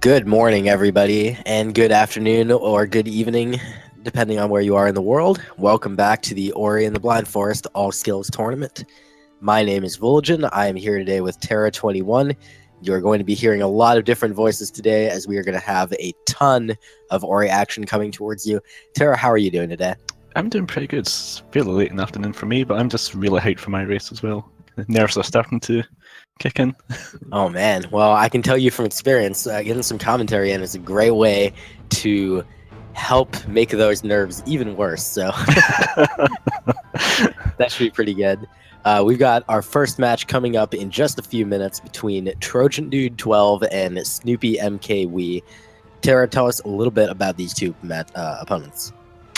Good morning, everybody, and good afternoon or good evening, depending on where you are in the world. Welcome back to the Ori and the Blind Forest All Skills Tournament. My name is Vulgin. I am here today with Terra21. You're going to be hearing a lot of different voices today as we are going to have a ton of Ori action coming towards you. Terra, how are you doing today? I'm doing pretty good. It's fairly late in the afternoon for me, but I'm just really hyped for my race as well. The nerves are starting to kick in. Oh, man. Well, I can tell you from experience, getting some commentary in is a great way to help make those nerves even worse. So that should be pretty good. We've got our first match coming up in just a few minutes between Trojandude12 and SnoopyMKWii. Tara, tell us a little bit about these two opponents.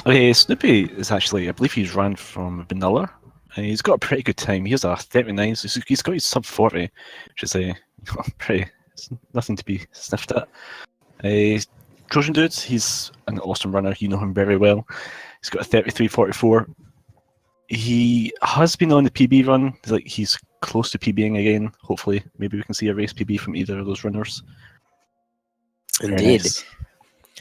Snoopy is actually, I believe he's ran from Vanilla. He's got a pretty good time. He has a 39, so he's got his sub 40, which is pretty, it's nothing to be sniffed at. Trojandude, he's an awesome runner. You know him very well. He's got a 33.44. He has been on the PB run. He's close to PBing again. Hopefully, maybe we can see a race PB from either of those runners. Indeed. Nice.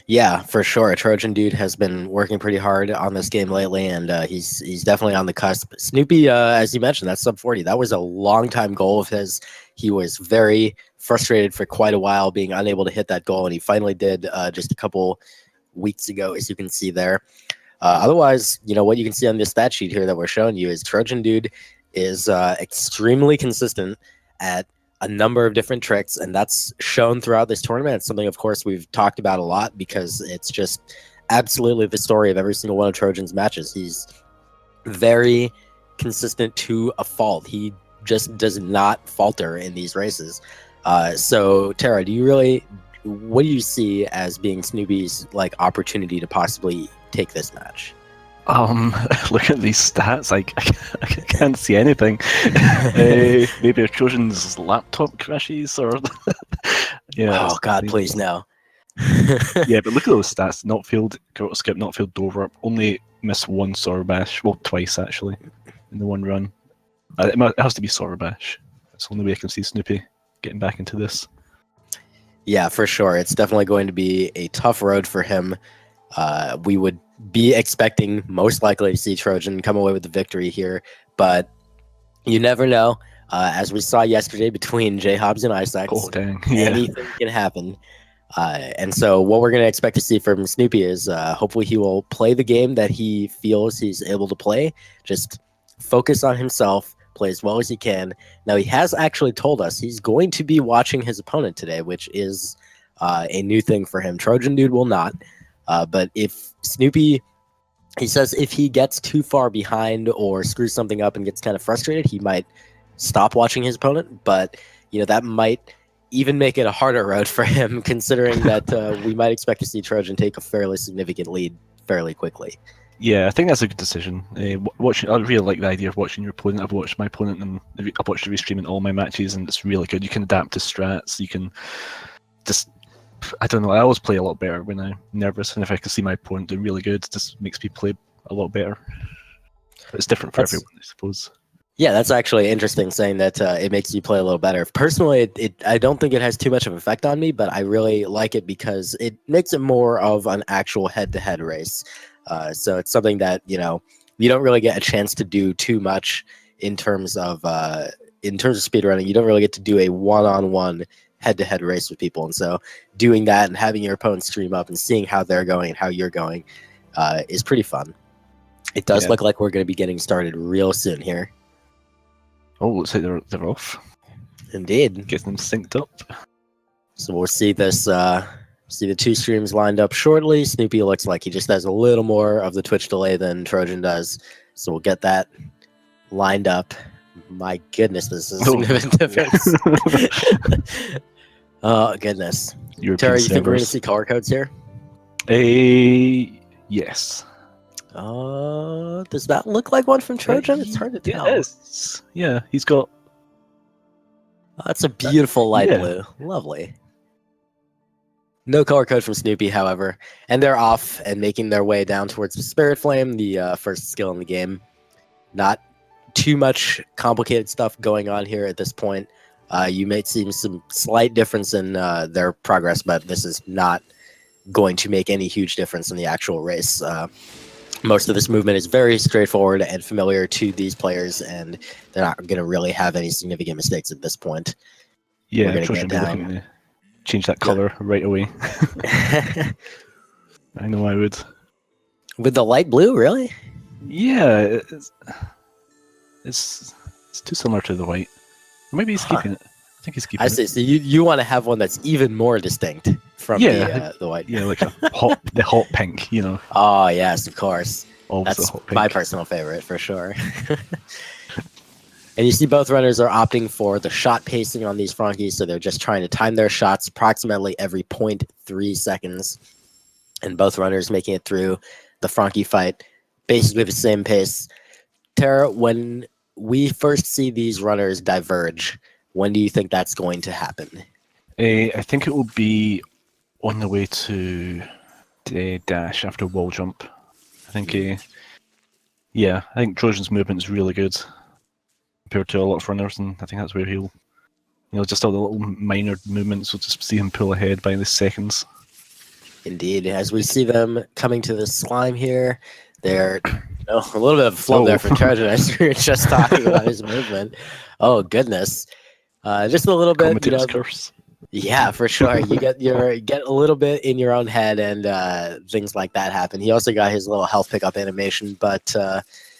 Yeah, for sure. Trojan Dude has been working pretty hard on this game lately, and he's definitely on the cusp. Snoopy, as you mentioned, that's sub 40. That was a long time goal of his. He was very frustrated for quite a while being unable to hit that goal, and he finally did just a couple weeks ago, as you can see there. Otherwise, what you can see on this stat sheet here that we're showing you is Trojan Dude is extremely consistent at a number of different tricks, and that's shown throughout this tournament. It's something, of course, we've talked about a lot because it's just absolutely the story of every single one of Trojan's matches. He's very consistent to a fault. He just does not falter in these races. So, Tara, what do you see as being Snoopy's opportunity to possibly take this match? Look at these stats. I can't see anything. Maybe if Trojan's laptop crashes or yeah. Oh God, please no. Yeah, but look at those stats. Not failed, garrote skip, not failed door up. Only missed one Sorbash. Well, twice actually in the one run. It has to be Sorbash. That's the only way I can see Snoopy getting back into this. Yeah, for sure. It's definitely going to be a tough road for him. We would be expecting most likely to see Trojan come away with the victory here, but you never know. As we saw yesterday between J-Hobbs and Isaacs, anything can happen. And so what we're going to expect to see from Snoopy is hopefully he will play the game that he feels he's able to play, just focus on himself, play as well as he can. Now, he has actually told us he's going to be watching his opponent today, which is a new thing for him. Trojan Dude will not. But if Snoopy, he says if he gets too far behind or screws something up and gets kind of frustrated, he might stop watching his opponent. But, that might even make it a harder road for him, considering that we might expect to see Trojan take a fairly significant lead fairly quickly. Yeah, I think that's a good decision. I really like the idea of watching your opponent. I've watched my opponent and I've watched the restream in all my matches, and it's really good. You can adapt to strats. You can just, I don't know, I always play a lot better when I'm nervous, and if I can see my opponent doing really good, it just makes me play a lot better. But it's different for everyone, I suppose. Yeah, that's actually interesting, saying that it makes you play a little better. Personally, I don't think it has too much of an effect on me, but I really like it because it makes it more of an actual head-to-head race. So it's something that, you don't really get a chance to do too much in terms of speedrunning. You don't really get to do a one-on-one head-to-head race with people. And so doing that and having your opponent stream up and seeing how they're going and how you're going is pretty fun. It does look like we're going to be getting started real soon here. Oh, looks like they're off. Indeed. Get them synced up. So we'll see this, see the two streams lined up shortly. Snoopy looks like he just has a little more of the Twitch delay than Trojan does. So we'll get that lined up. My goodness, this is a significant difference. Oh, goodness. Terry, you think we're going to see color codes here? Yes. Does that look like one from Trojan? It's hard to tell. Yes. Yeah, he's got... that's a beautiful light blue. Lovely. No color code from Snoopy, however. And they're off and making their way down towards the Spirit Flame, the first skill in the game. Not too much complicated stuff going on here at this point. You may see some slight difference in their progress, but this is not going to make any huge difference in the actual race. Most of this movement is very straightforward and familiar to these players, and they're not going to really have any significant mistakes at this point. Yeah, We're going to Trojan get would be down. looking to change that color right away. I know I would. With the light blue, really? Yeah, it's too similar to the white. Or maybe he's keeping it. I think he's keeping I it. see. So you want to have one that's even more distinct from the white. Yeah, like the hot pink, you know. Oh yes, of course. Always That's hot pink. my personal favorite for sure. And you see both runners are opting for the shot pacing on these Frankies, so they're just trying to time their shots approximately every 0.3 seconds. And both runners making it through the Frankie fight basically the same pace. Tara, when we first see these runners diverge, when do you think that's going to happen? I think it will be on the way to the dash after wall jump. I think, I think Trojan's movement is really good compared to a lot of runners, and I think that's where he'll, just all the little minor movements, we'll just see him pull ahead by the seconds. Indeed, as we see them coming to the slime here, they're a little bit of flub there for Trojan as we were just talking about his movement. Oh goodness, just a little bit. Curse. Yeah, for sure. You get a little bit in your own head, and things like that happen. He also got his little health pickup animation, but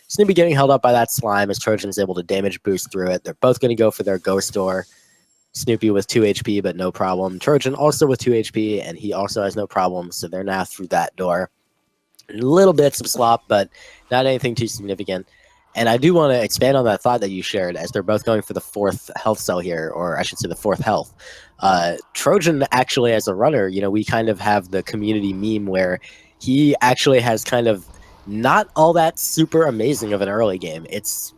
Snoopy getting held up by that slime as Trojan's able to damage boost through it. They're both going to go for their ghost door. Snoopy with 2 HP, but no problem. Trojan also with 2 HP, and he also has no problem, so they're now through that door. Little bits of slop, but not anything too significant. And I do want to expand on that thought that you shared, as they're both going for the 4th health cell here, or I should say the 4th health. Trojan actually, as a runner, we kind of have the community meme where he actually has kind of not all that super amazing of an early game. It's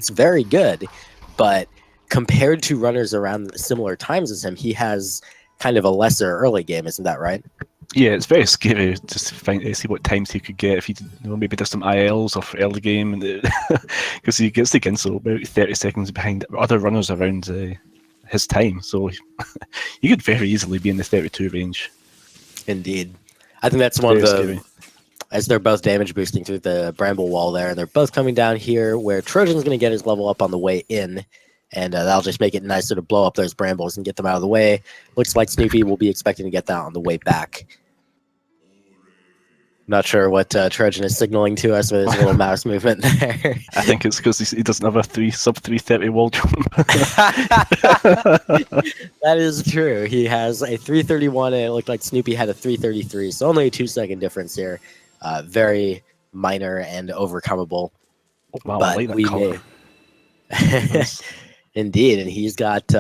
very good, but compared to runners around similar times as him, he has kind of a lesser early game. Isn't that right? Yeah, it's very scary to see what times he could get if he maybe does some ILs off early game, because he gets the Ginsel about 30 seconds behind other runners around his time, so he could very easily be in the 32 range. Indeed. I think that's one of the scary. As they're both damage boosting through the bramble wall there, and they're both coming down here where Trojan's going to get his level up on the way in, and that'll just make it nicer to blow up those brambles and get them out of the way. Looks like Snoopy will be expecting to get that on the way back. Not sure what Trojan is signaling to us with his little mouse movement there. I think it's because he doesn't have a sub 330 wall jump. That is true. He has a 331, and it looked like Snoopy had a 333, so only a 2-second difference here. Very minor and overcomable. Wow, but I like that color. Nice. Indeed, and he's got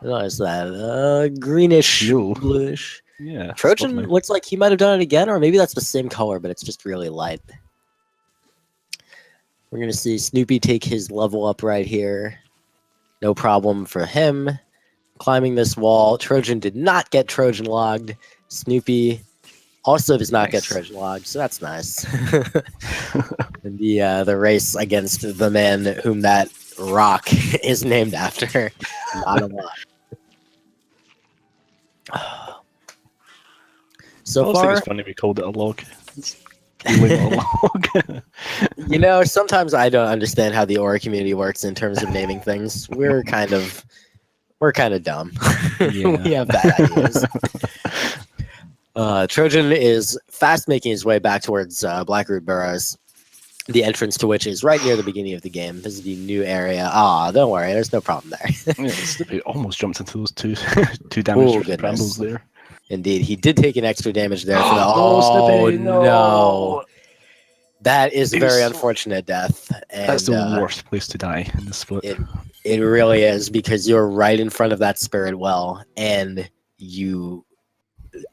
what is that? Greenish, bluish. Yeah. Trojan looks like he might have done it again, or maybe that's the same color, but it's just really light. We're gonna see Snoopy take his level up right here. No problem for him. Climbing this wall. Trojan did not get Trojan logged. Snoopy also does not get Trojan logged, so that's nice. And the race against the man whom that rock is named after. Not a lot. So far, it's funny we called it a log. A log. Sometimes I don't understand how the Aura community works in terms of naming things. We're kind of dumb. Yeah. We have bad ideas. Trojan is fast making his way back towards Blackroot Burrows, the entrance to which is right near the beginning of the game. This is the new area. Don't worry, there's no problem there. Snoopy almost jumped into those two damage brambles there. Indeed, he did take an extra damage there. Snoopy, no. That is a very unfortunate death. And, that's the worst place to die in the split. It really is, because you're right in front of that spirit well, and you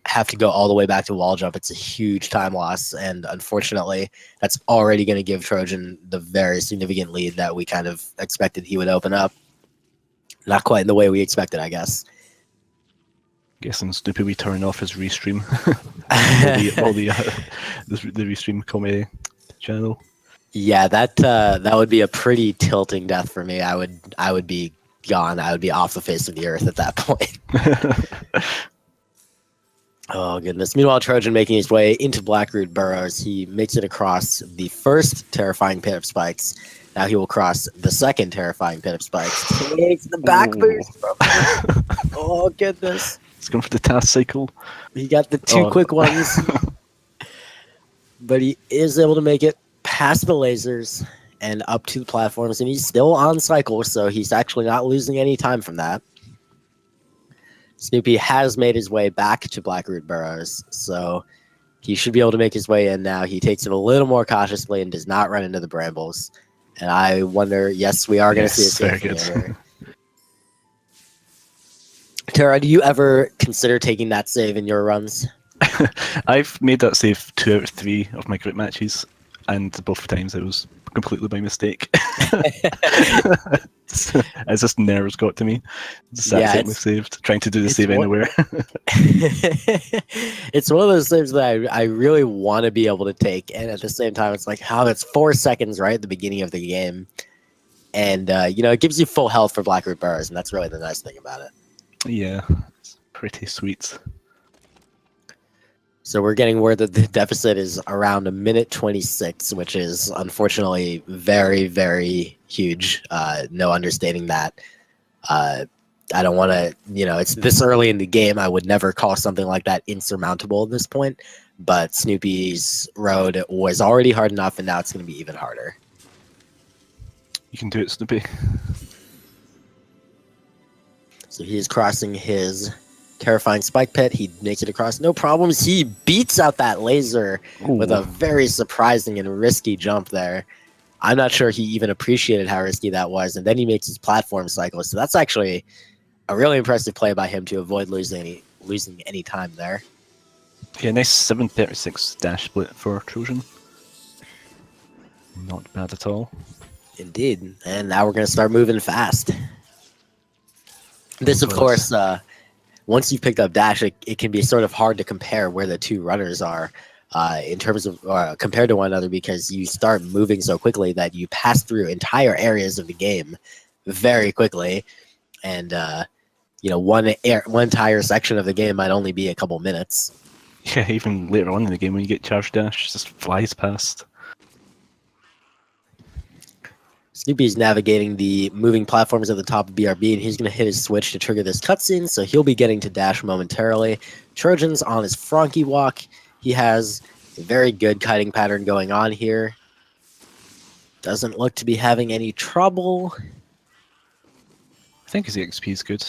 have to go all the way back to wall jump. It's a huge time loss, and unfortunately, that's already going to give Trojan the very significant lead that we kind of expected he would open up. Not quite in the way we expected, I guess. Guessing SnoopyMKWii turn off his restream. the restream comedy channel. Yeah, that would be a pretty tilting death for me. I would be gone. I would be off the face of the earth at that point. Oh, goodness. Meanwhile, Trojan making his way into Blackroot Burrows. He makes it across the first terrifying pit of spikes. Now he will cross the second terrifying pit of spikes. Takes the back boost from him. Oh, goodness. He's going for the task cycle. He got the two quick ones. But he is able to make it past the lasers and up to the platforms. And he's still on cycle, so he's actually not losing any time from that. Snoopy has made his way back to Blackroot Burrows, so he should be able to make his way in now. He takes it a little more cautiously and does not run into the brambles. And I wonder, yes, we are going to see a save here. Tara, do you ever consider taking that save in your runs? I've made that save 2 out of 3 of my group matches, and both times it was completely by mistake. As just nerves got to me. Just accidentally saved, trying to do the save anywhere. It's one of those saves that I really want to be able to take, and at the same time, it's like, it's 4 seconds right at the beginning of the game. And, it gives you full health for Blackroot Burrows, and that's really the nice thing about it. Yeah, it's pretty sweet. So we're getting word that the deficit is around 1:26, which is unfortunately very, very huge. No understating that. I don't want to, it's this early in the game. I would never call something like that insurmountable at this point. But Snoopy's road was already hard enough, and now it's going to be even harder. You can do it, Snoopy. So he is crossing his terrifying spike pit. He makes it across, no problems. He beats out that laser with a very surprising and risky jump there. I'm not sure he even appreciated how risky that was, and then he makes his platform cycle. So that's actually a really impressive play by him to avoid losing any time there. Yeah, nice 7:36 dash split for Trojan. Not bad at all. Indeed. And now we're going to start moving fast. This, of course, once you've picked up dash, it can be sort of hard to compare where the two runners are in terms of compared to one another, because you start moving so quickly that you pass through entire areas of the game very quickly, and one entire section of the game might only be a couple minutes. Yeah, even later on in the game when you get charge dash, it just flies past. Snoopy's navigating the moving platforms at the top of BRB, and he's going to hit his switch to trigger this cutscene, so he'll be getting to dash momentarily. Trojan's on his Frankie walk. He has a very good kiting pattern going on here. Doesn't look to be having any trouble. I think his XP is good.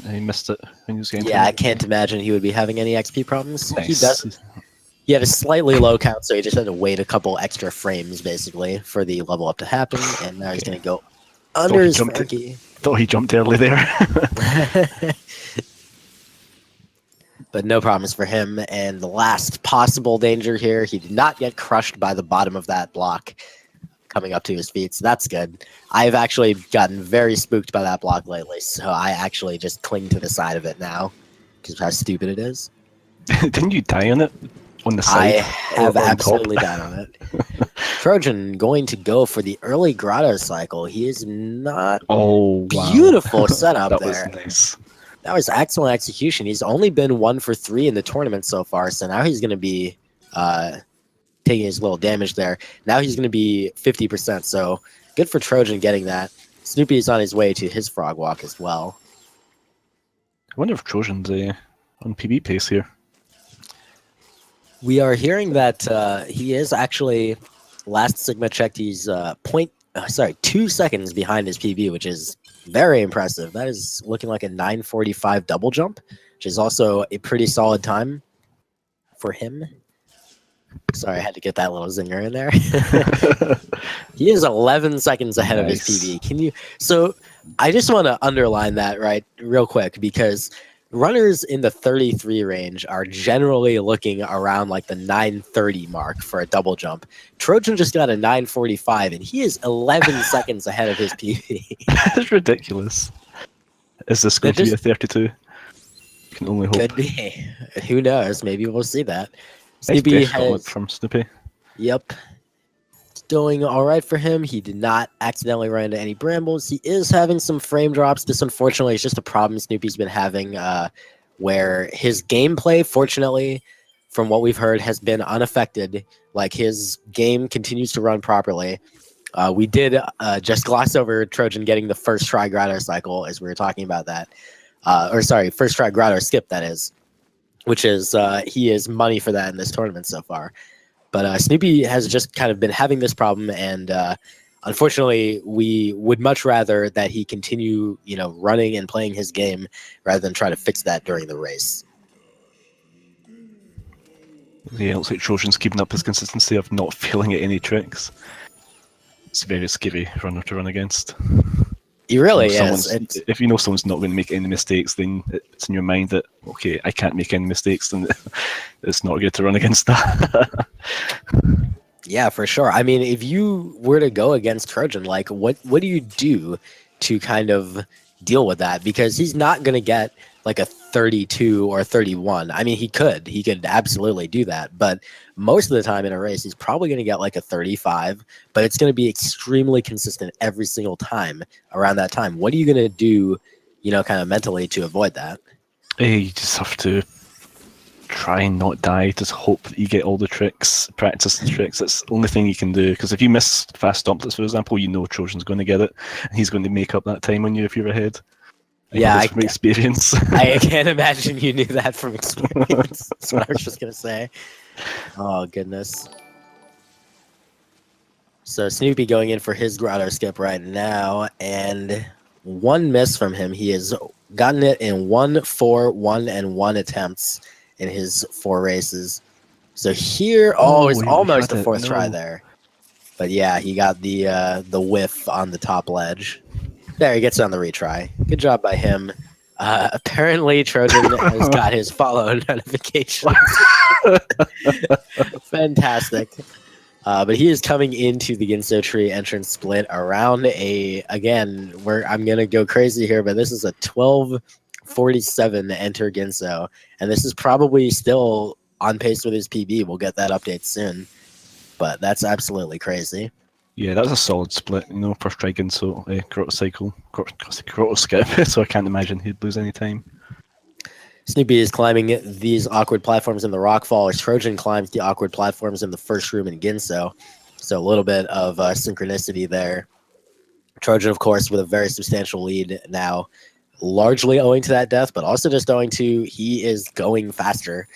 He missed it when he was getting. Yeah, I can't imagine he would be having any XP problems. Nice. He does. He had a slightly low count, so he just had to wait a couple extra frames, basically, for the level up to happen. And now he's going to go under his Frankie. Thought he jumped early there. But no problems for him. And the last possible danger here, he did not get crushed by the bottom of that block coming up to his feet, so that's good. I've actually gotten very spooked by that block lately, so I actually just cling to the side of it now, because of how stupid it is. Didn't you die on it? On the side? I have absolutely died on it. Trojan going to go for the early grotto cycle. He is not beautiful setup that there. Was nice. That was excellent execution. He's only been 1 for 3 in the tournament so far, so now he's going to be taking his little damage there. Now he's going to be 50%, so good for Trojan getting that. Snoopy is on his way to his frog walk as well. I wonder if Trojan's on PB pace here. We are hearing that he is actually, last Sigma checked, he's 2 seconds behind his PB, which is very impressive. That is looking like a 9:45 double jump, which is also a pretty solid time for him. Sorry, I had to get that little zinger in there. He is 11 seconds ahead of his PB. So I just want to underline that real quick, because runners in the 33 range are generally looking around like the 9:30 mark for a double jump. Trojan just got a 9:45, and he is 11 seconds ahead of his PB. That's ridiculous. Is this going to be a 32? You can only hope. Could be. Who knows? Maybe we'll see that. Nice Snoopy from Snoopy. Yep. going all right for him. He did not accidentally run into any brambles. He is having some frame drops. This, unfortunately, is just a problem Snoopy's been having, where his gameplay, fortunately, from what we've heard, has been unaffected. Like, his game continues to run properly. We did just gloss over Trojan getting the first try Grotto cycle as we were talking about that. First try Grotto skip, that is, which is he is money for that in this tournament so far. But Snoopy has just kind of been having this problem, and unfortunately, we would much rather that he continue, running and playing his game rather than try to fix that during the race. Yeah, it looks like Trojan's keeping up his consistency of not failing at any tricks. It's a very scary runner to run against. He really is. If you know someone's not going to make any mistakes, then it's in your mind that, okay, I can't make any mistakes, then it's not good to run against that. Yeah, for sure. I mean, if you were to go against Trojan, like, what do you do to kind of deal with that? Because he's not going to get like a 32 or 31. I mean, he could absolutely do that, but most of the time in a race, he's probably going to get like a 35, but it's going to be extremely consistent every single time around that time. What are you going to do, kind of mentally to avoid that? You just have to try and not die. Just hope that you get all the tricks, practice the tricks. That's the only thing you can do. Because if you miss fast stomplets, for example, Trojan's going to get it, and he's going to make up that time on you if you're ahead. From experience. I can't imagine you knew that from experience. That's what I was just going to say. Oh, goodness. So Snoopy going in for his grotto skip right now, and one miss from him. He has gotten it in 1, 4, 1, and 1 attempts in his 4 races. So here, it's almost a fourth try there. But yeah, he got the whiff on the top ledge. There, he gets it on the retry. Good job by him. Apparently, Trojan has got his follow notifications. Fantastic. But he is coming into the Ginso Tree entrance split around I'm going to go crazy here, but this is a 12:47 to enter Ginso. And this is probably still on pace with his PB. We'll get that update soon. But that's absolutely crazy. Yeah, that was a solid split. First try Ginso, grotto skip, so I can't imagine he'd lose any time. Snoopy is climbing these awkward platforms in the rockfall as Trojan climbs the awkward platforms in the first room in Ginso. So a little bit of synchronicity there. Trojan, of course, with a very substantial lead now, largely owing to that death, but also just owing to he is going faster.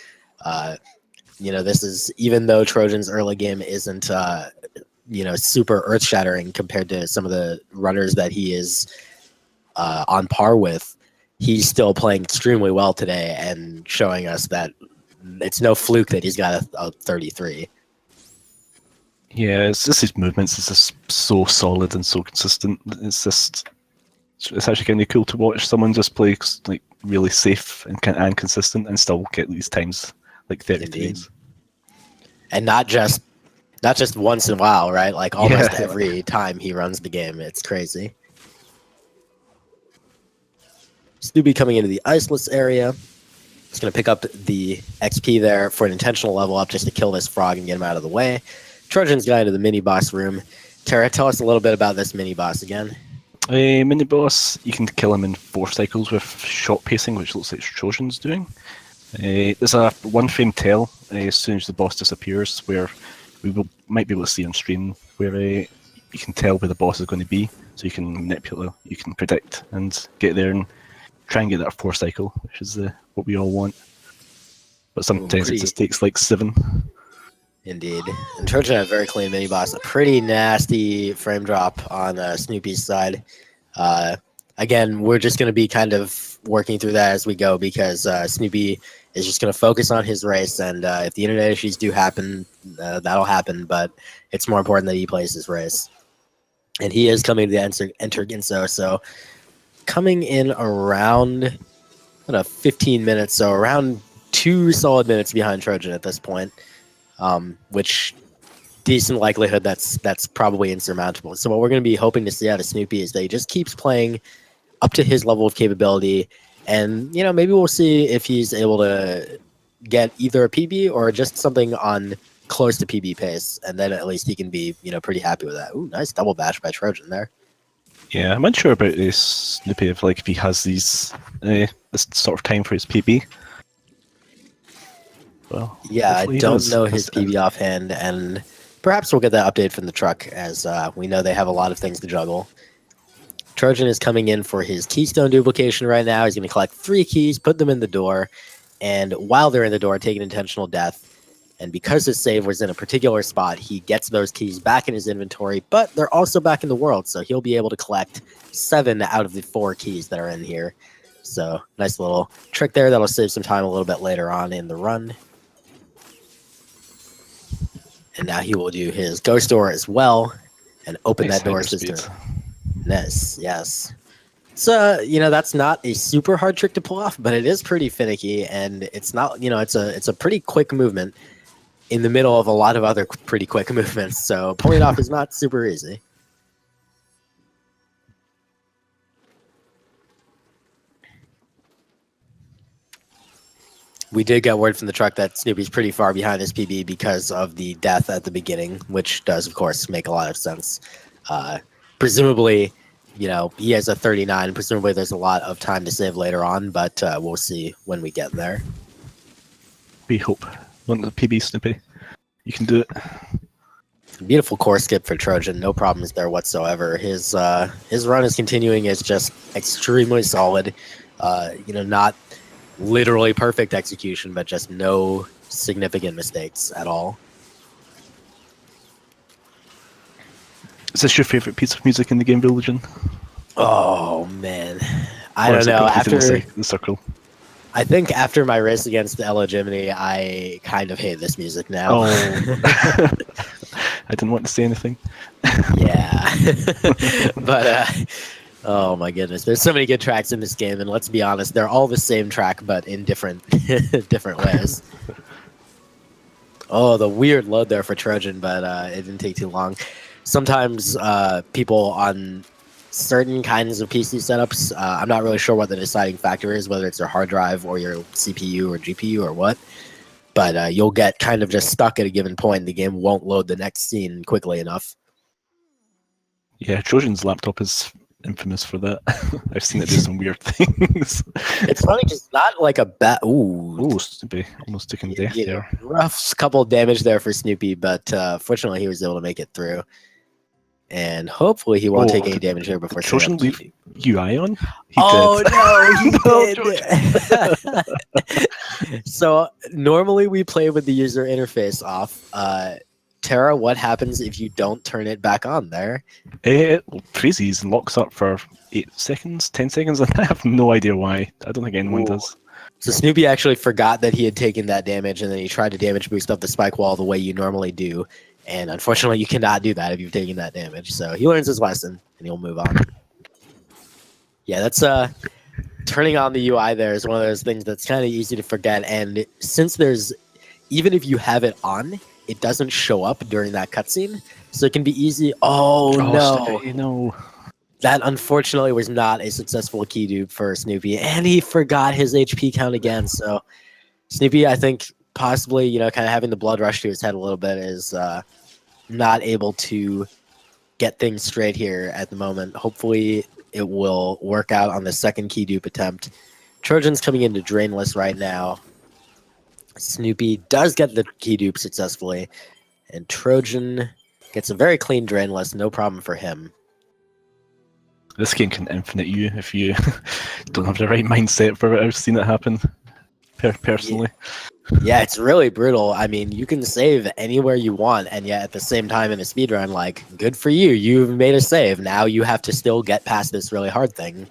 This is, even though Trojan's early game isn't super earth-shattering compared to some of the runners that he is on par with, he's still playing extremely well today and showing us that it's no fluke that he's got a 33. Yeah, it's just his movements is just so solid and so consistent. It's actually kind of cool to watch someone just play like really safe and consistent and still get these times like 33s. And not just once in a while, right? Like almost every time he runs the game. It's crazy. Snoopy coming into the iceless area. He's going to pick up the XP there for an intentional level up just to kill this frog and get him out of the way. Trojan's got into the mini-boss room. Tara, tell us a little bit about this mini-boss again. A mini-boss, you can kill him in 4 cycles with shot pacing, which looks like Trojan's doing. There's a 1-frame tell as soon as the boss disappears, where might be able to see on stream, where you can tell where the boss is going to be, so you can manipulate, you can predict and get there and try and get that 4 cycle, which is what we all want. But sometimes it just takes like 7. Indeed. And Trojan had a very clean mini boss. A pretty nasty frame drop on Snoopy's side. Again, we're just going to be kind of working through that as we go because Snoopy is just going to focus on his race. And if the internet issues do happen, that'll happen. But it's more important that he plays his race. And he is coming to enter Ginso. So coming in around 15 minutes. So around 2 solid minutes behind Trojan at this point. Which decent likelihood that's probably insurmountable. So what we're going to be hoping to see out of Snoopy is that he just keeps playing up to his level of capability, and maybe we'll see if he's able to get either a PB or just something on close to PB pace, and then at least he can be, pretty happy with that. Ooh, nice double bash by Trojan there. Yeah, I'm unsure about this Snoopy if he has this sort of time for his PB. Well, yeah, I don't know his PB offhand, and perhaps we'll get that update from the truck, as we know they have a lot of things to juggle. Trojan is coming in for his keystone duplication right now. He's going to collect 3 keys, put them in the door, and while they're in the door, take an intentional death. And because his save was in a particular spot, he gets those keys back in his inventory, but they're also back in the world, so he'll be able to collect 7 out of the 4 keys that are in here. So, nice little trick there that'll save some time a little bit later on in the run. And now he will do his ghost door as well and open that door system. Nice, yes. So, that's not a super hard trick to pull off, but it is pretty finicky, and it's not, it's a pretty quick movement in the middle of a lot of other pretty quick movements, so pulling it off is not super easy. We did get word from the truck that Snoopy's pretty far behind his PB because of the death at the beginning, which does, of course, make a lot of sense. Presumably, he has a 39. Presumably, there's a lot of time to save later on, but we'll see when we get there. We hope. Want the PB, Snoopy? You can do it. Beautiful core skip for Trojan. No problems there whatsoever. His run is continuing. It's just extremely solid. Not literally perfect execution, but just no significant mistakes at all. Is this your favorite piece of music in the game, Religion? Oh man, I don't know. After the circle, I think after my race against the Ella Jiminy, I kind of hate this music now. Oh. I didn't want to say anything. Yeah, but oh my goodness, there's so many good tracks in this game, and let's be honest, they're all the same track, but in different ways. Oh, the weird load there for Trojan, but it didn't take too long. Sometimes people on certain kinds of PC setups, I'm not really sure what the deciding factor is, whether it's your hard drive or your CPU or GPU or what, but you'll get kind of just stuck at a given point. The game won't load the next scene quickly enough. Yeah, Trojan's laptop is infamous for that. I've seen it do some weird things. It's funny, just not like a bad. Ooh, Snoopy almost taking death there. Rough couple of damage there for Snoopy, but fortunately he was able to make it through. And hopefully he won't take any damage here before. Trojan leave UI on? No, he did. So normally we play with the user interface off. Tara, what happens if you don't turn it back on there? It freezes and locks up for 8 seconds, 10 seconds, and I have no idea why. I don't think anyone does. So Snoopy actually forgot that he had taken that damage, and then he tried to damage boost up the spike wall the way you normally do. And unfortunately, you cannot do that if you've taken that damage. So he learns his lesson, and he'll move on. Yeah, that's turning on the UI there is one of those things that's kind of easy to forget. And since even if you have it on, it doesn't show up during that cutscene. So it can be easy. Oh no. That unfortunately was not a successful key dupe for Snoopy. And he forgot his HP count again. So Snoopy, I think, possibly, kind of having the blood rush to his head a little bit, is not able to get things straight here at the moment. Hopefully it will work out on the second key dupe attempt. Trojan's coming into Drainless right now. Snoopy does get the key dupe successfully, and Trojan gets a very clean Drainless, no problem for him. This game can infinite you if you don't have the right mindset for it. I've seen it happen personally. Yeah, it's really brutal. I mean, you can save anywhere you want, and yet at the same time in a speedrun, like, good for you. You've made a save. Now you have to still get past this really hard thing.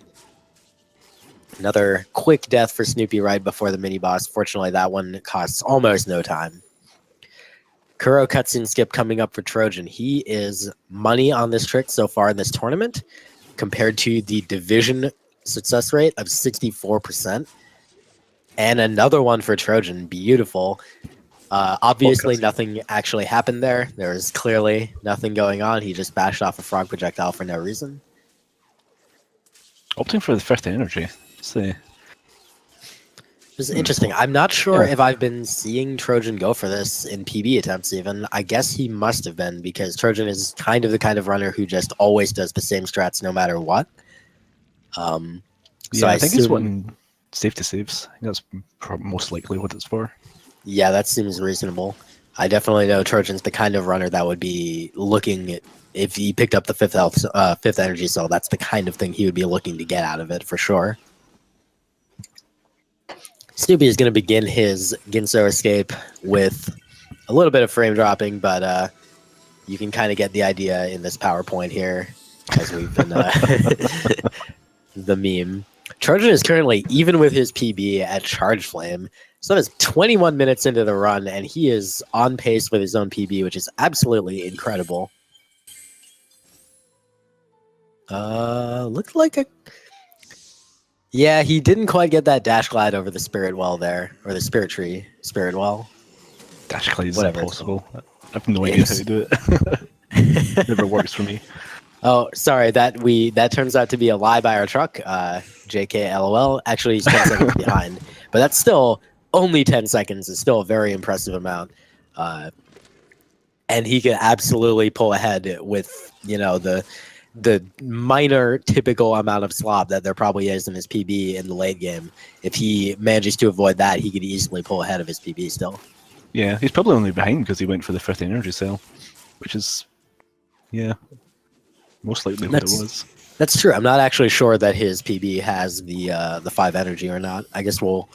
Another quick death for Snoopy right before the mini-boss. Fortunately, that one costs almost no time. Kuro cutscene skip coming up for Trojan. He is money on this trick so far in this tournament, compared to the division success rate of 64%. And another one for Trojan. Beautiful. Obviously, nothing actually happened there. There was clearly nothing going on. He just bashed off a frog projectile for no reason. Opting for the first energy. This is interesting. I'm not sure Yeah. if I've been seeing Trojan go for this in PB attempts even. I guess he must have been because Trojan is kind of the kind of runner who just always does the same strats no matter what. So Yeah, I I think it's assume, wanting safety saves. I think that's most likely what it's for. yeah, that seems reasonable. I definitely know Trojan's the kind of runner that would be looking at, if he picked up the fifth energy cell, that's the kind of thing he would be looking to get out of it for sure. Snoopy is going to begin his Ginso escape with a little bit of frame dropping, but you can kind of get the idea in this PowerPoint here as we've been the meme. Trojan is currently even with his PB at Charge Flame. So that is 21 minutes into the run, and he is on pace with his own PB, which is absolutely incredible. Looked like a... Yeah, he didn't quite get that dash glide over the Spirit Well there, or the Spirit Tree. Spirit Well. Dash glide is Whatever impossible. I have no idea how to do it. Never works for me. Oh, sorry, that turns out to be a lie by our truck. JK LOL. Actually, he's 10 seconds behind, but that's still only 10 seconds. Is still a very impressive amount, and he can absolutely pull ahead with the minor typical amount of slop that there probably is in his PB in the late game. If he manages to avoid that, he could easily pull ahead of his PB still. Yeah, he's probably only behind because he went for the 5th energy cell, which is, yeah, most likely what it was. That's true. I'm not actually sure that his PB has the 5 energy or not. I guess we'll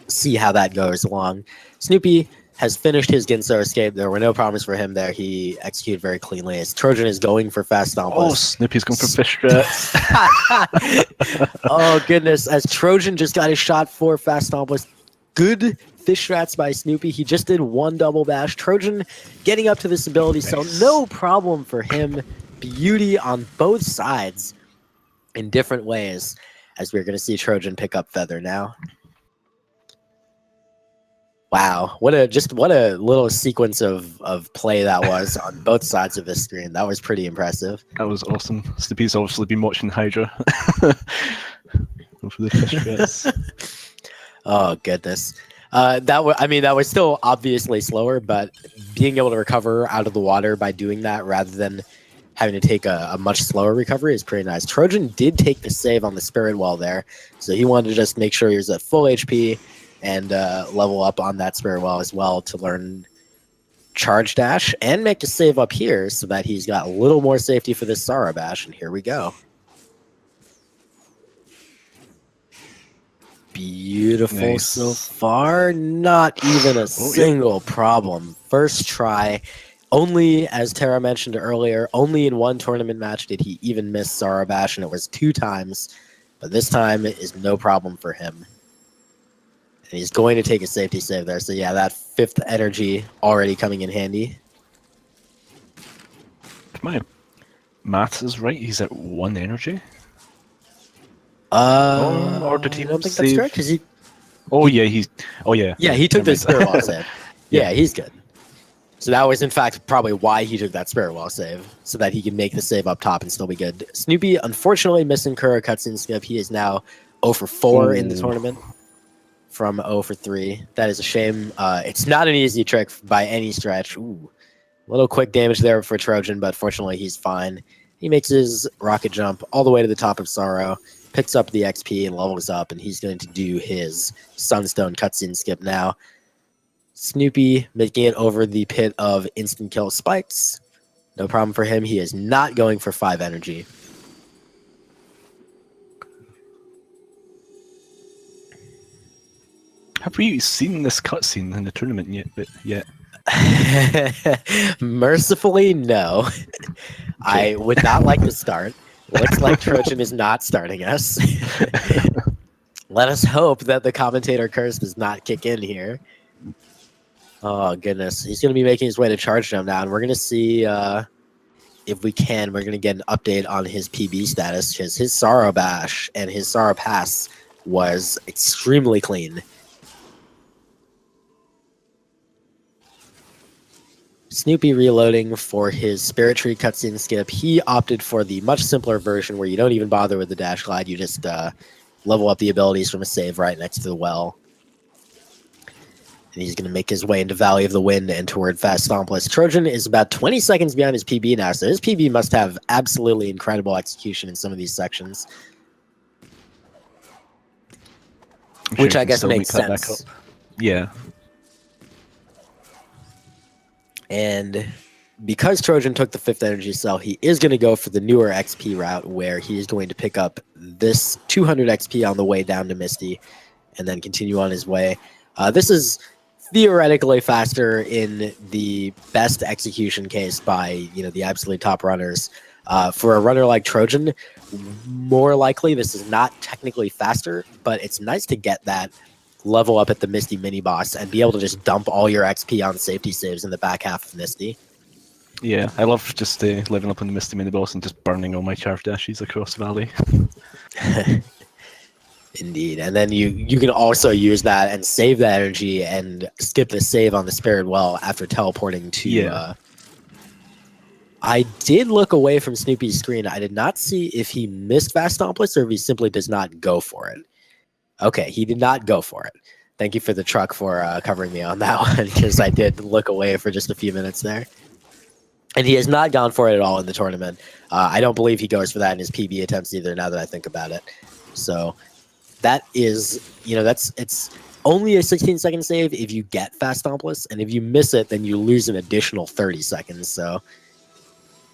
see how that goes along. Snoopy has finished his Ginso escape. There were no problems for him there. He executed very cleanly. As Trojan is going for fast stomp. Oh, Snoopy's going for fish strats. Oh, goodness. As Trojan just got his shot for fast stomp, good fish strats by Snoopy. He just did one double bash. Trojan getting up to this ability, so no problem for him. Beauty on both sides in different ways, as we're going to see Trojan pick up Feather now. Wow, what a little sequence of play that was on both sides of this screen. That was pretty impressive. That was awesome. Snoopy's obviously been watching Hydra. For the fish strats. Oh goodness. That was still obviously slower, but being able to recover out of the water by doing that rather than having to take a much slower recovery is pretty nice. Trojan did take the save on the Spirit Well there, so he wanted to just make sure he was at full HP and level up on that Spirit Well as well to learn Charge Dash and make a save up here so that he's got a little more safety for this Sorrow Bash, and here we go. Beautiful nice. So far. Not even a single problem. First try. Only, as Tara mentioned earlier, only in one tournament match did he even miss Sorrow Bash, and it was 2 times. But this time it is no problem for him. And he's going to take a safety save there. So yeah, that 5th energy already coming in handy. If my maths is right, he's at 1 energy. Or did he? I don't think that's correct. He took the Spirit Well save. Yeah, he's good. So that was, in fact, probably why he took that Spirit Well save, so that he can make the save up top and still be good. Snoopy, unfortunately, missing Kuro cutscene skip. He is now 0 for 4 in the tournament from 0 for 3. That is a shame. It's not an easy trick by any stretch. Ooh, little quick damage there for Trojan, but fortunately, he's fine. He makes his rocket jump all the way to the top of Sorrow, picks up the XP and levels up, and he's going to do his Sunstone cutscene skip now. Snoopy making it over the pit of instant kill spikes. No problem for him. He is not going for 5 energy. Have we seen this cutscene in the tournament yet? Mercifully, no. I would not like to start. Looks like Trojan is not starting us. Let us hope that the commentator curse does not kick in here. Oh, goodness. He's going to be making his way to Charge Jump now, and we're going to see if we can. We're going to get an update on his PB status, because his Sorrow Bash and his Sorrow Pass was extremely clean. Snoopy reloading for his Spirit Tree cutscene skip. He opted for the much simpler version where you don't even bother with the dash glide. You just level up the abilities from a save right next to the well. And he's going to make his way into Valley of the Wind and toward Fast Stompless. Trojan is about 20 seconds behind his PB now, so his PB must have absolutely incredible execution in some of these sections. Which I guess makes sense. Yeah. And because Trojan took the 5th energy cell, he is going to go for the newer XP route, where he is going to pick up this 200 XP on the way down to Misty and then continue on his way. This is theoretically faster in the best execution case by the absolute top runners. For a runner like Trojan, more likely this is not technically faster, but it's nice to get that level up at the Misty mini boss and be able to just dump all your XP on safety saves in the back half of Misty. Yeah, I love just living up on the Misty mini boss and just burning all my charge dashes across the valley. Indeed, and then you can also use that and save that energy and skip the save on the Spirit Well after teleporting to. Yeah. I did look away from Snoopy's screen. I did not see if he missed Fast Stompless or if he simply does not go for it. Okay, he did not go for it. Thank you for the truck for covering me on that one, because I did look away for just a few minutes there. And he has not gone for it at all in the tournament. I don't believe he goes for that in his PB attempts either, now that I think about it. So that is, it's only a 16-second save if you get Fast Stompless, and if you miss it, then you lose an additional 30 seconds. So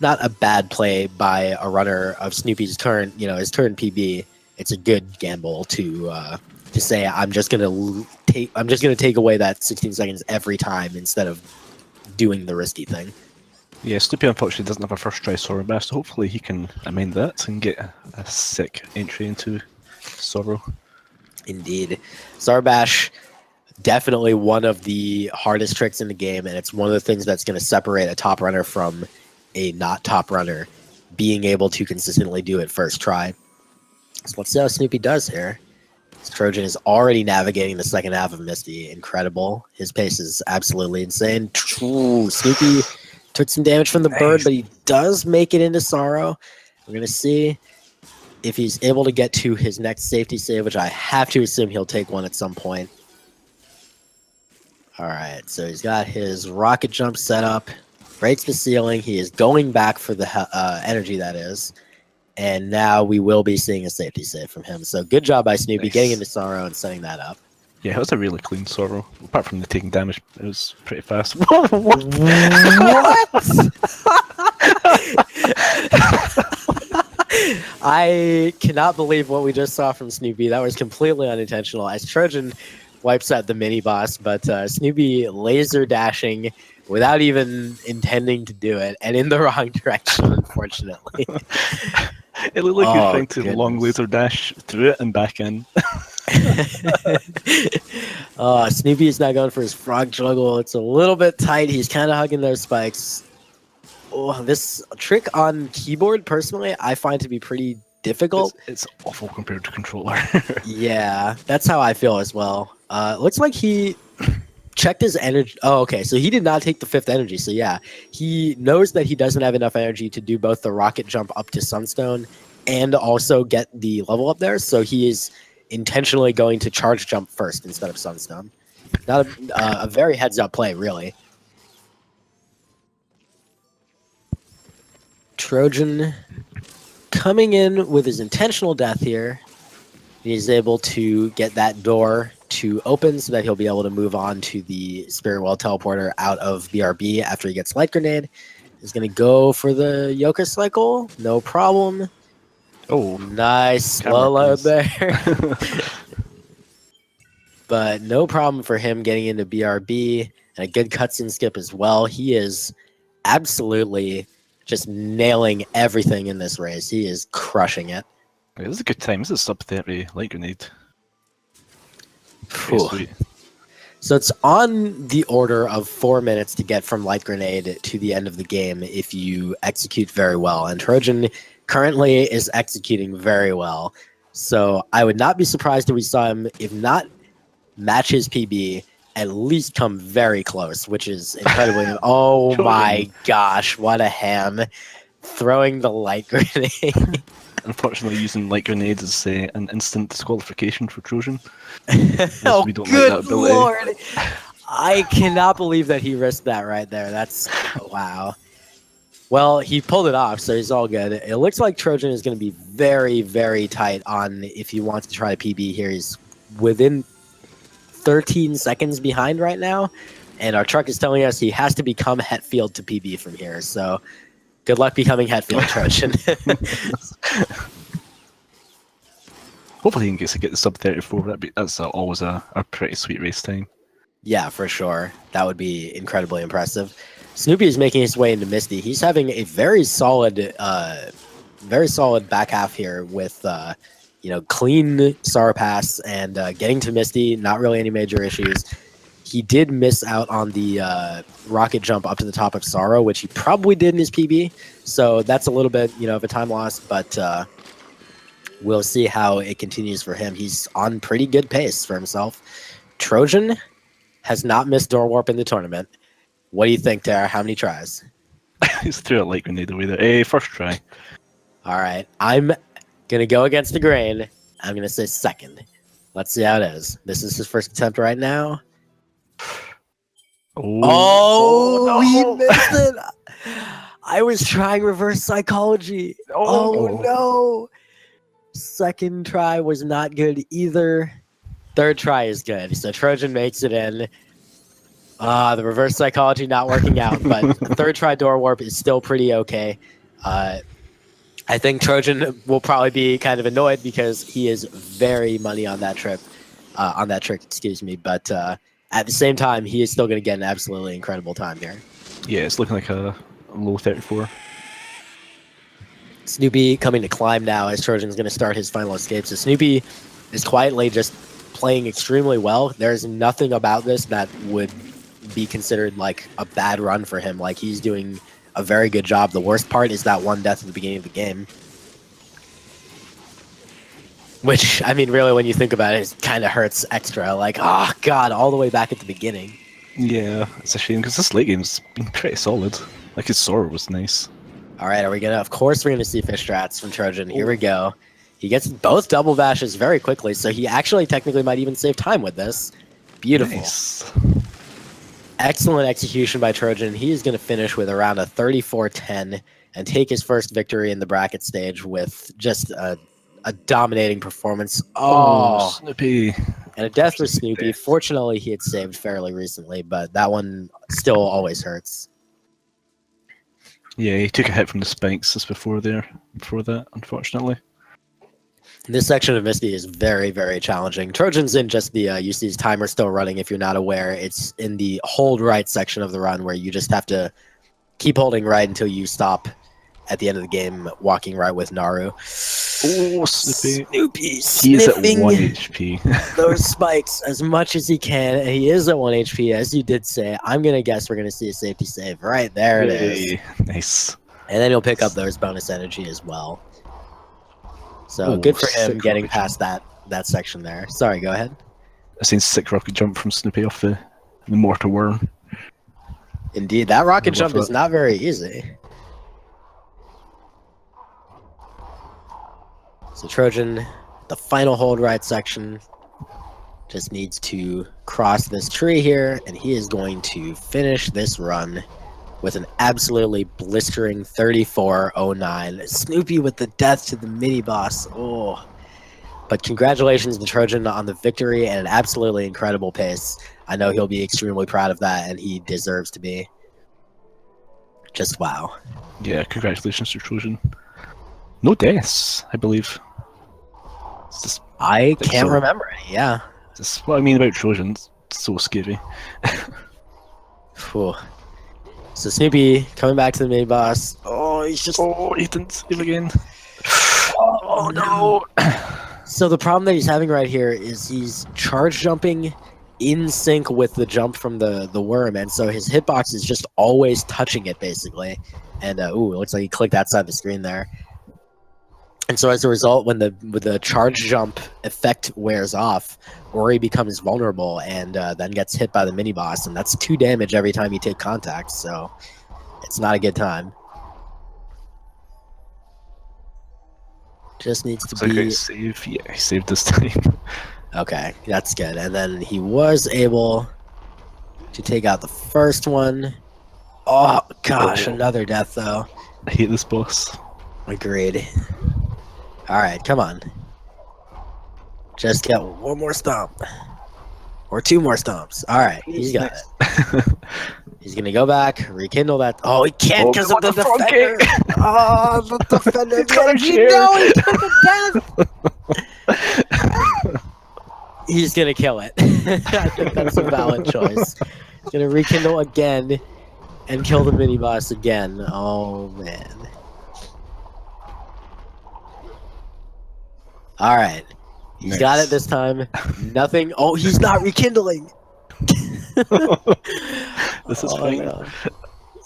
not a bad play by a runner of Snoopy's current, his current PB. It's a good gamble to say I'm just gonna take away that 16 seconds every time instead of doing the risky thing. Yeah, Snoopy unfortunately doesn't have a first try Sorrow Bash, so hopefully he can amend that and get a sick entry into Sorrow. Indeed. Sarbash, definitely one of the hardest tricks in the game, and it's one of the things that's going to separate a top runner from a not top runner, being able to consistently do it first try. So let's see how Snoopy does here. This Trojan is already navigating the second half of Misty. Incredible. His pace is absolutely insane. Ooh, Snoopy took some damage from the bird, but he does make it into Sorrow. We're going to see if he's able to get to his next safety save, which I have to assume he'll take one at some point. All right, so he's got his rocket jump set up, breaks the ceiling. He is going back for the energy, that is. And now we will be seeing a safety save from him. So good job by Snoopy getting into Sorrow and setting that up. Yeah, it was a really clean Sorrow. Apart from the taking damage, it was pretty fast. What? I cannot believe what we just saw from Snoopy. That was completely unintentional. As Trojan wipes out the mini boss, but Snoopy laser dashing without even intending to do it, and in the wrong direction, unfortunately. It looked like he was trying to long laser dash through it and back in. Snoopy is now going for his frog juggle. It's a little bit tight. He's kind of hugging those spikes. Oh, this trick on keyboard, personally, I find to be pretty difficult. It's awful compared to controller. Yeah, that's how I feel as well. Looks like he checked his energy. Oh, okay, so he did not take the 5th energy. So yeah, he knows that he doesn't have enough energy to do both the rocket jump up to Sunstone and also get the level up there. So he is intentionally going to charge jump first instead of Sunstone. Not a very heads up play, really. Trojan coming in with his intentional death here. He's able to get that door to open so that he'll be able to move on to the Spirit Well teleporter out of BRB after he gets Light Grenade. He's going to go for the Yoka cycle. No problem. Oh, nice slow load there. But no problem for him getting into BRB, and a good cutscene skip as well. He is absolutely just nailing everything in this race. He is crushing it. This is a good time. This is sub 30 Light Grenade. Sweet. So it's on the order of 4 minutes to get from Light Grenade to the end of the game if you execute very well. And Trojan currently is executing very well. So I would not be surprised if we saw him, if not match his PB, at least come very close, which is incredibly... Oh my gosh, what a ham. Throwing the Light Grenade. Unfortunately, using Light Grenade is an instant disqualification for Trojan. Oh, we don't good like that ability. lord! I cannot believe that he risked that right there. That's wow. Well, he pulled it off, so he's all good. It looks like Trojan is going to be very, very tight on if he wants to try a PB here. He's within 13 seconds behind right now, and our truck is telling us he has to become Hetfield to PB from here. So good luck becoming Hetfield, Trojan. Hopefully he gets to get the sub 34. That's always a pretty sweet race time. Yeah, for sure. That would be incredibly impressive. Snoopy is making his way into Misty. He's having a very solid back half here with clean Star Pass and getting to Misty. Not really any major issues. He did miss out on the rocket jump up to the top of Sorrow, which he probably did in his PB. So that's a little bit of a time loss, but we'll see how it continues for him. He's on pretty good pace for himself. Trojan has not missed door warp in the tournament. What do you think, Tara? How many tries? He's threw a light grenade away there. First try. All right. I'm going to go against the grain. I'm going to say second. Let's see how it is. This is his first attempt right now. Oh, no. He missed it. I was trying reverse psychology. Oh, no. Second try was not good either. Third try is good. So Trojan makes it in. The reverse psychology not working out, but third try door warp is still pretty okay. I think Trojan will probably be kind of annoyed because he is very money on that trick, excuse me. But at the same time, he is still going to get an absolutely incredible time here. Yeah, it's looking like a low 34. Snoopy coming to climb now as Trojan's going to start his final escape. So Snoopy is quietly just playing extremely well. There's nothing about this that would be considered like a bad run for him. Like, he's doing a very good job. The worst part is that one death at the beginning of the game, which, I mean, really, when you think about it, it kind of hurts extra. Like, oh god, all the way back at the beginning. Yeah, it's a shame because this late game's been pretty solid. Like, his Sora was nice. All right, are we gonna? Of course, we're gonna see fish strats from Trojan. Here we go. He gets both double bashes very quickly, so he actually technically might even save time with this. Beautiful. Nice. Excellent execution by Trojan. He is going to finish with around a 34-10 and take his first victory in the bracket stage with just a dominating performance. Oh, Snoopy. And a death for Snoopy. Fortunately, he had saved fairly recently, but that one still always hurts. Yeah, he took a hit from the spikes just before that, unfortunately. This section of Misty is very, very challenging. Trojan's in just the, you see his timer still running if you're not aware. It's in the hold right section of the run where you just have to keep holding right until you stop at the end of the game walking right with Naru. Oh, Snoopy. He's at 1 HP. those spikes as much as he can, and he is at 1 HP, as you did say. I'm going to guess we're going to see a safety save. Right there it is. Nice. And then he'll pick up those bonus energy as well. So good for him getting past that section there. Sorry, go ahead. I seen sick rocket jump from Snoopy off the mortar worm. Indeed, that rocket jump is not very easy. So Trojan, the final hold right section, just needs to cross this tree here, and he is going to finish this run with an absolutely blistering 34-09. Snoopy with the death to the mini-boss. Oh. But congratulations to Trojan on the victory and an absolutely incredible pace. I know he'll be extremely proud of that, and he deserves to be. Just wow. Yeah, congratulations to Trojan. No deaths, I believe. I can't remember any, yeah. That's what I mean about Trojan. It's so scary. Whew. So Snoopy coming back to the mini boss. Oh, he's just. Oh, he didn't save again. Oh no. So the problem that he's having right here is he's charge jumping in sync with the jump from the worm, and so his hitbox is just always touching it basically. And ooh, it looks like he clicked outside the screen there. And so as a result, when the charge jump effect wears off, Ori becomes vulnerable and then gets hit by the mini boss, and that's 2 damage every time you take contact. So it's not a good time. Just needs to be. Like save. Yeah, he saved this time. Okay, that's good. And then he was able to take out the first one. Oh gosh, another death though. I hate this boss. Agreed. Alright, come on. Just get one more stomp. Or two more stomps. Alright, he's got it. He's gonna go back, rekindle that. Oh, he can't because of the defender. Oh, the defender. He took a death. He's gonna kill it. I think that's a valid choice. He's gonna rekindle again and kill the mini boss again. Oh man. All right, he's got it this time. Nothing. Oh, he's not rekindling. This is fine. No.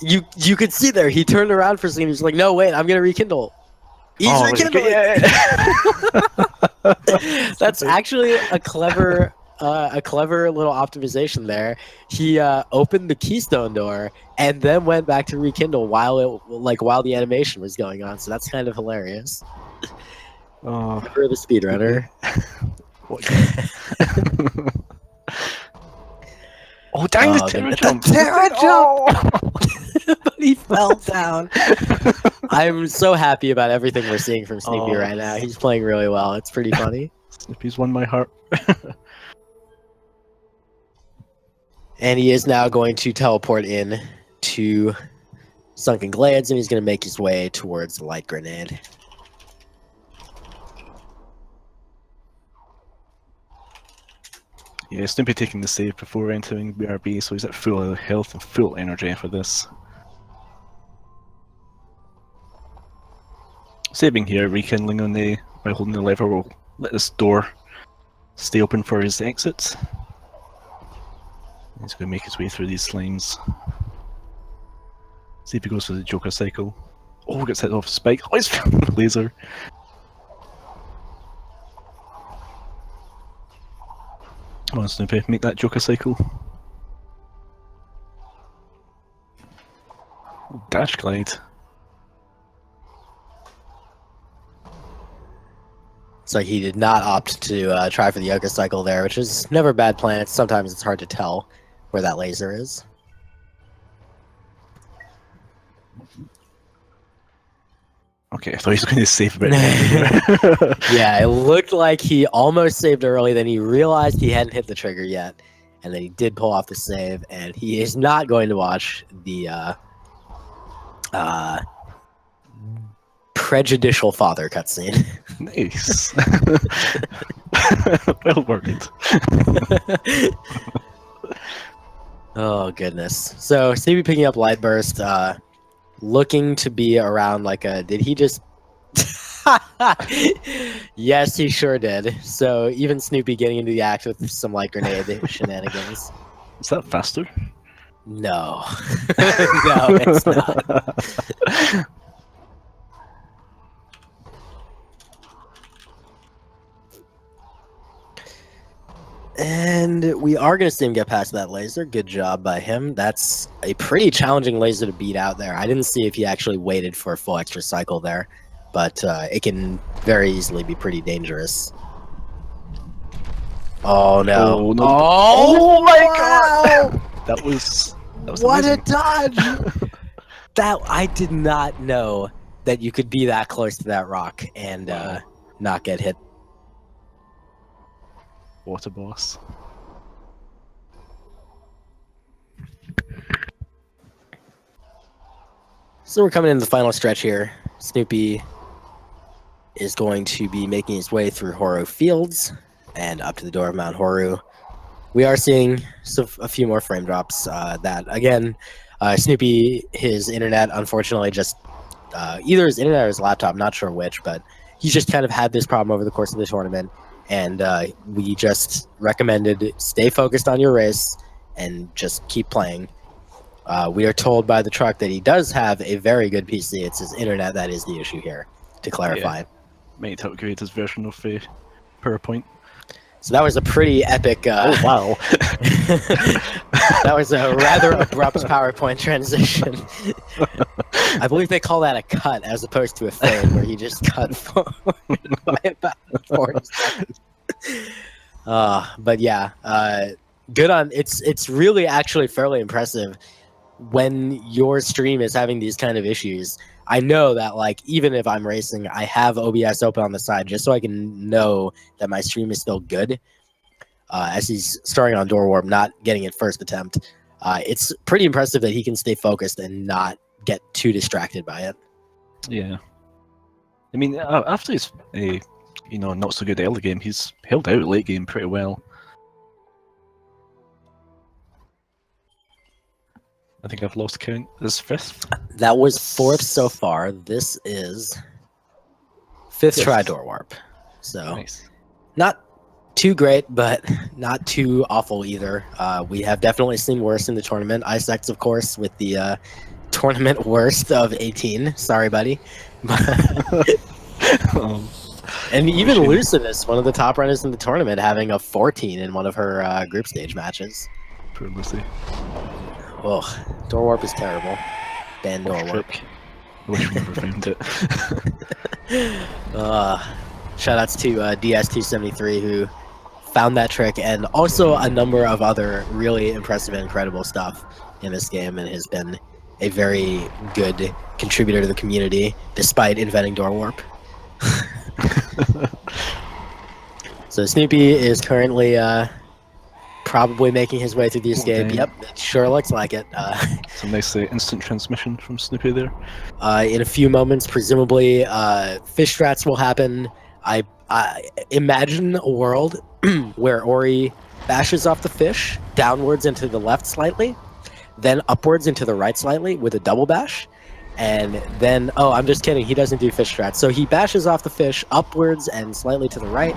You could see there. He turned around for a second. He's like, "No, wait, I'm gonna rekindle." He's rekindling. That's actually a clever little optimization there. He opened the keystone door and then went back to rekindle while the animation was going on. So that's kind of hilarious. Oh, for the speedrunner. Oh, dang, the terror jump! Terror jump! But he fell down. I'm so happy about everything we're seeing from Snoopy right now. He's playing really well. It's pretty funny. Snoopy's won my heart. And he is now going to teleport in to Sunken Glades, and he's going to make his way towards the light grenade. Yeah, Snoopy taking the save before entering BRB, so he's at full health and full energy for this. Saving here, rekindling on the by holding the lever will let this door stay open for his exits. He's going to make his way through these slimes. See if he goes for the Joker cycle. Oh, gets hit off Spike. Oh, he's found the laser. Come on, Snoopy, make that Joker cycle. Dash glide. So he did not opt to try for the Yoga cycle there, which is never a bad plan. Sometimes it's hard to tell where that laser is. Okay, I thought he was going to save a bit. Yeah, it looked like he almost saved early, then he realized he hadn't hit the trigger yet, and then he did pull off the save, and he is not going to watch the prejudicial father cutscene. Nice. Well worked. Oh, goodness. So, Snoopy picking up Light Burst, looking to be around like a... Did he just... Yes, he sure did. So, even Snoopy getting into the act with some light grenade shenanigans. Is that faster? No. No, it's not. And we are going to see him get past that laser. Good job by him. That's a pretty challenging laser to beat out there. I didn't see if he actually waited for a full extra cycle there, but it can very easily be pretty dangerous. Oh, no. Oh, no. Oh my god! That was what amazing. a dodge! That I did not know that you could be that close to that rock and not get hit. What a boss. So we're coming into the final stretch here. Snoopy is going to be making his way through Horu Fields and up to the door of Mount Horu. We are seeing a few more frame drops. That again, Snoopy, his internet unfortunately just either his internet or his laptop, not sure which, but he's just kind of had this problem over the course of the tournament. And we just recommended stay focused on your race and just keep playing. We are told by the truck that he does have a very good PC. It's his internet that is the issue here, to clarify. Yeah. Might upgrade his version of PowerPoint. So that was a pretty epic... oh, wow. That was a rather abrupt PowerPoint transition. I believe they call that a cut as opposed to a fade, where he just cut forward by about 40 seconds. But yeah, good on it's really actually fairly impressive when your stream is having these kind of issues. I know that like even if I'm racing, I have OBS open on the side just so I can know that my stream is still good. As he's starting on Door Warp, not getting it first attempt. It's pretty impressive that he can stay focused and not get too distracted by it. Yeah. I mean, after his not so good early game, he's held out late game pretty well. I think I've lost count. This is fifth. That was fourth so far. This is fifth try Door Warp. So nice. Not too great, but not too awful either. We have definitely seen worse in the tournament. Icex, of course, with the tournament worst of 18. Sorry, buddy. And even Lucinous, one of the top runners in the tournament, having a 14 in one of her group stage matches. Poor Lucy. Oh, Door Warp is terrible. Ban Door Warp. I wish we never found it. Shoutouts to DS273 who found that trick, and also a number of other really impressive and incredible stuff in this game, and has been a very good contributor to the community despite inventing Door Warp. So Snoopy is currently probably making his way through the escape. Okay. Yep, it sure looks like it. Some nice instant transmission from Snoopy there. In a few moments, presumably, fish strats will happen. I imagine a world where Ori bashes off the fish downwards and to the left slightly, then upwards and to the right slightly with a double bash, and then, oh, I'm just kidding, he doesn't do fish strats. So he bashes off the fish upwards and slightly to the right,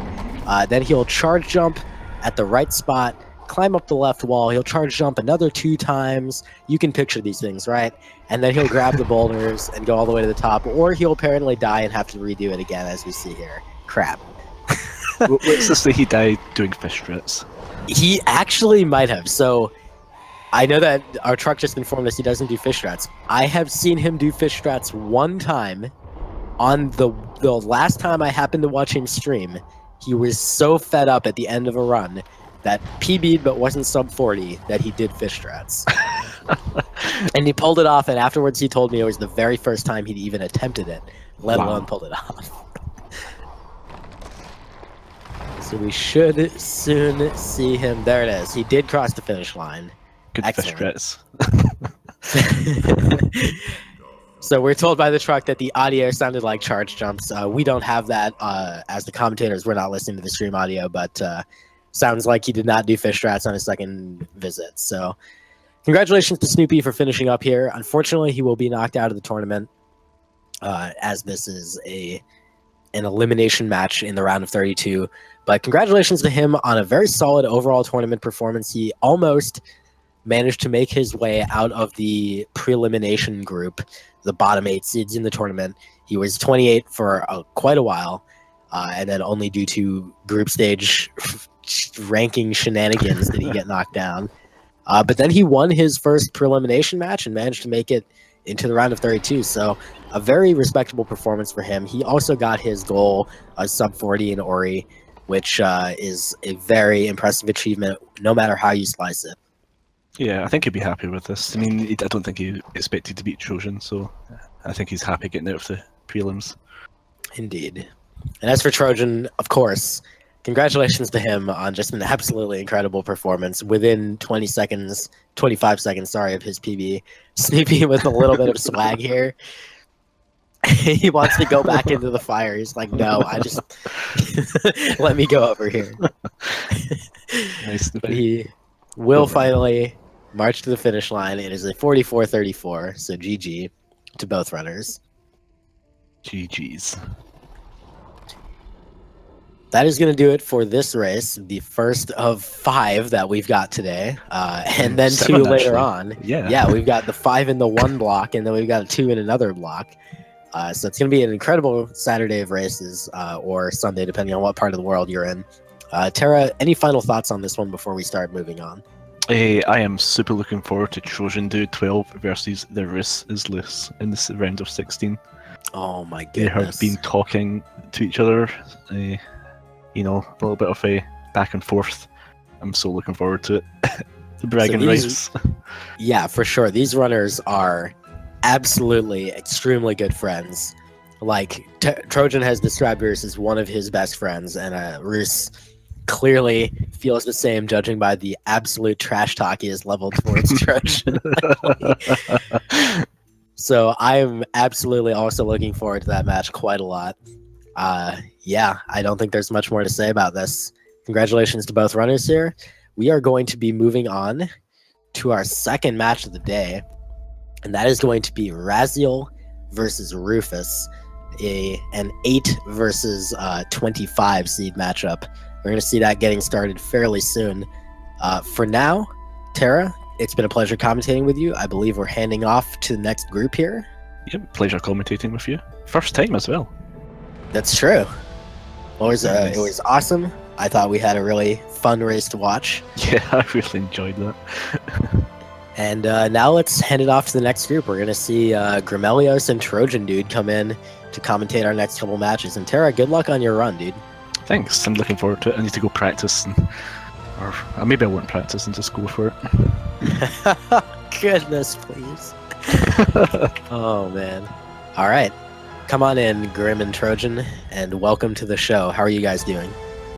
then he'll charge jump at the right spot, climb up the left wall, he'll charge jump another 2 times, you can picture these things, right? And then he'll grab the boulders and go all the way to the top, or he'll apparently die and have to redo it again, as we see here. Crap. Let's just say he died doing fish strats. He actually might have. So I know that our truck just informed us he doesn't do fish strats. I have seen him do fish strats one time. On the last time I happened to watch him stream, he was so fed up at the end of a run that PB'd but wasn't sub 40 that he did fish strats. And he pulled it off, and afterwards he told me it was the very first time he'd even attempted it, let alone pulled it off. So we should soon see him. There it is. He did cross the finish line. Good Excellent. fish strats. So we're told by the truck that the audio sounded like charge jumps. We don't have that as the commentators. We're not listening to the stream audio, but sounds like he did not do fish strats on his second visit. So congratulations to Snoopy for finishing up here. Unfortunately, he will be knocked out of the tournament as this is an elimination match in the round of 32. But congratulations to him on a very solid overall tournament performance. He almost managed to make his way out of the pre-elimination group, the bottom 8 seeds in the tournament. He was 28 for quite a while, and then only due to group stage ranking shenanigans did he get knocked down. But then he won his first pre-elimination match and managed to make it into the round of 32. So a very respectable performance for him. He also got his goal of sub 40 in Ori, which is a very impressive achievement, no matter how you slice it. Yeah, I think he'd be happy with this. I mean, I don't think he expected to beat Trojan, so I think he's happy getting out of the prelims. Indeed. And as for Trojan, of course, congratulations to him on just an absolutely incredible performance within 25 seconds, of his PB. Snoopy with a little bit of swag here. He wants to go back into the fire. He's like, no, I just let me go over here. Nice. But he will finally march to the finish line. It is a 44-34, so GG to both runners. GG's. That is going to do it for this race, the first of 5 that we've got today, and then 7, 2 later actually. on. Yeah, we've got the 5 in the one block, and then we've got a 2 in another block. So it's going to be an incredible Saturday of races, or Sunday, depending on what part of the world you're in. Tara, any final thoughts on this one before we start moving on? I am super looking forward to Trojandude12 versus the Riss is Loose in this round of 16. Oh my They goodness. have been talking to each other, a little bit of a back and forth I'm so looking forward to it. The bragging rights. Yeah, for sure. These runners are absolutely extremely good friends. Like, Trojan has described Roos as one of his best friends, and Roos clearly feels the same, judging by the absolute trash talk he has leveled towards Trojan. So I am absolutely also looking forward to that match quite a lot. Yeah, I don't think there's much more to say about this. Congratulations to both runners here. We are going to be moving on to our second match of the day, and that is going to be Raziel versus Rufus, an 8 versus 25 seed matchup. We're going to see that getting started fairly soon. For now, Tara, it's been a pleasure commentating with you. I believe we're handing off to the next group here. Yep, pleasure commentating with you. First time as well. That's true. Nice. It was awesome. I thought we had a really fun race to watch. Yeah, I really enjoyed that. And now let's hand it off to the next group. We're going to see Grimelios and Trojandude come in to commentate our next couple matches. And Tara, good luck on your run, dude. Thanks, I'm looking forward to it. I need to go practice, or maybe I won't practice and just go for it. Goodness, please. Oh, man. All right. Come on in, Grim and Trojan, and welcome to the show. How are you guys doing?